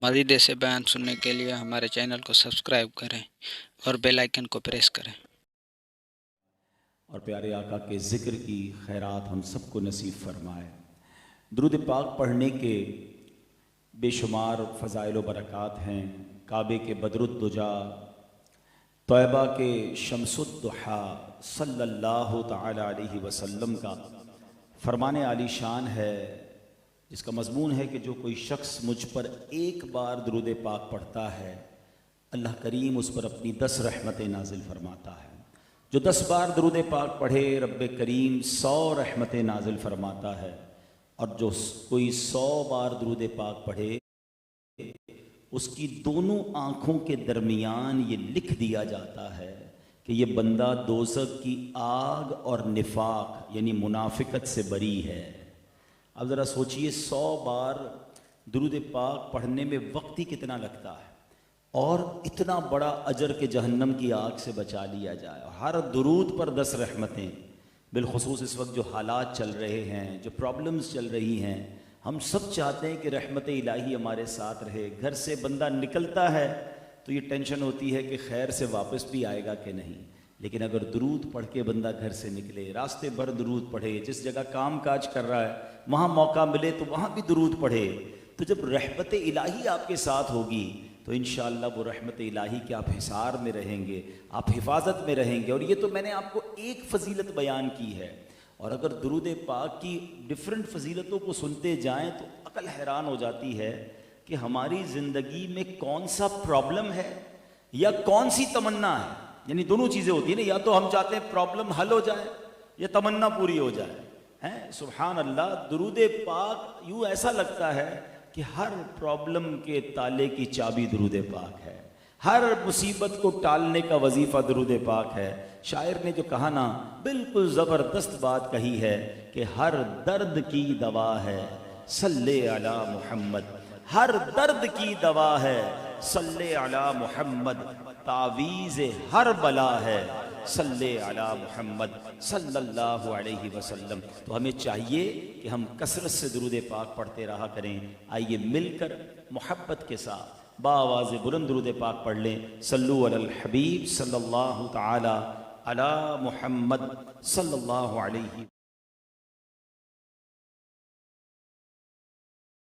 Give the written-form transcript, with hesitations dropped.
मज़ीद ऐसे बयान सुनने के लिए हमारे चैनल को सब्सक्राइब करें और बेल आइकन को प्रेस करें। और प्यारे आका के ज़िक्र की खैरात हम सबको नसीब फरमाए। दुरूद पाक पढ़ने के बेशुमार फ़ज़ाइल व बरक़ात हैं। काबे के बदरुद्दुजा, तौबा के शम्सुद्दुहा सल्लल्लाहु तआला अलैहि वसल्लम का फरमान आली शान है, जिसका मज़मून है कि जो कोई शख्स मुझ पर एक बार दुरूद पाक पढ़ता है, अल्लाह करीम उस पर अपनी 10 रहमतें नाजिल फरमाता है। जो 10 बार दुरूद पाक पढ़े, रब्बे करीम 100 रहमतें नाजिल फरमाता है। और जो कोई 100 बार दुरूद पाक पढ़े, उसकी दोनों आँखों के दरमियान ये लिख दिया जाता है कि ये बंदा दोज़ख की आग और निफाक यानी मुनाफिकत से बरी है। अब ज़रा सोचिए, 100 बार दुरूद पाक पढ़ने में वक्त ही कितना लगता है और इतना बड़ा अजर के जहन्नम की आग से बचा लिया जाए। हर दुरूद पर 10 रहमतें। बिलखुसूस इस वक्त जो हालात चल रहे हैं, जो प्रॉब्लम्स चल रही हैं, हम सब चाहते हैं कि रहमत इलाही हमारे साथ रहे। घर से बंदा निकलता है तो ये टेंशन होती है कि खैर से वापस भी आएगा कि नहीं। लेकिन अगर दुरूद पढ़ के बंदा घर से निकले, रास्ते भर दुरूद पढ़े, जिस जगह काम काज कर रहा है वहाँ मौका मिले तो वहाँ भी दुरूद पढ़े, तो जब रहमत इलाही आपके साथ होगी तो इंशाअल्लाह वो रहमत इलाही के आप हिसार में रहेंगे, आप हिफाजत में रहेंगे। और ये तो मैंने आपको एक फ़जीलत बयान की है, और अगर दुरूद पाक की डिफरेंट फ़जीलतों को सुनते जाएं तो अकल हैरान हो जाती है कि हमारी ज़िंदगी में कौन सा प्रॉब्लम है या कौन सी तमन्ना है। यानी दोनों चीज़ें होती हैं ना, या तो हम चाहते हैं प्रॉब्लम हल हो जाए या तमन्ना पूरी हो जाए। हैं, सुभान अल्लाह। दुरूद पाक यूँ ऐसा लगता है कि हर प्रॉब्लम के ताले की चाबी दुरूद पाक है, हर मुसीबत को टालने का वजीफ़ा दुरूद पाक है। शायर ने जो कहा ना, बिल्कुल ज़बरदस्त बात कही है कि हर दर्द की दवा है सल्ले अला मुहम्मद। हर दर्द की दवा है सल्ले अला मुहम्मद, तावीज़ हर बला है सल्ले अला मुहम्मद सल्लल्लाहु अलैहि वसल्लम। तो हमें चाहिए कि हम कसरत से दुरूद पाक पढ़ते रहा करें। आइए मिलकर मोहब्बत के साथ बावाज़ बुलंद दुरूद पाक पढ़ लें। सल्लु अलल हबीब सल्लल्लाहु तआला अला मुहम्मद सल्लल्लाहु अलैहि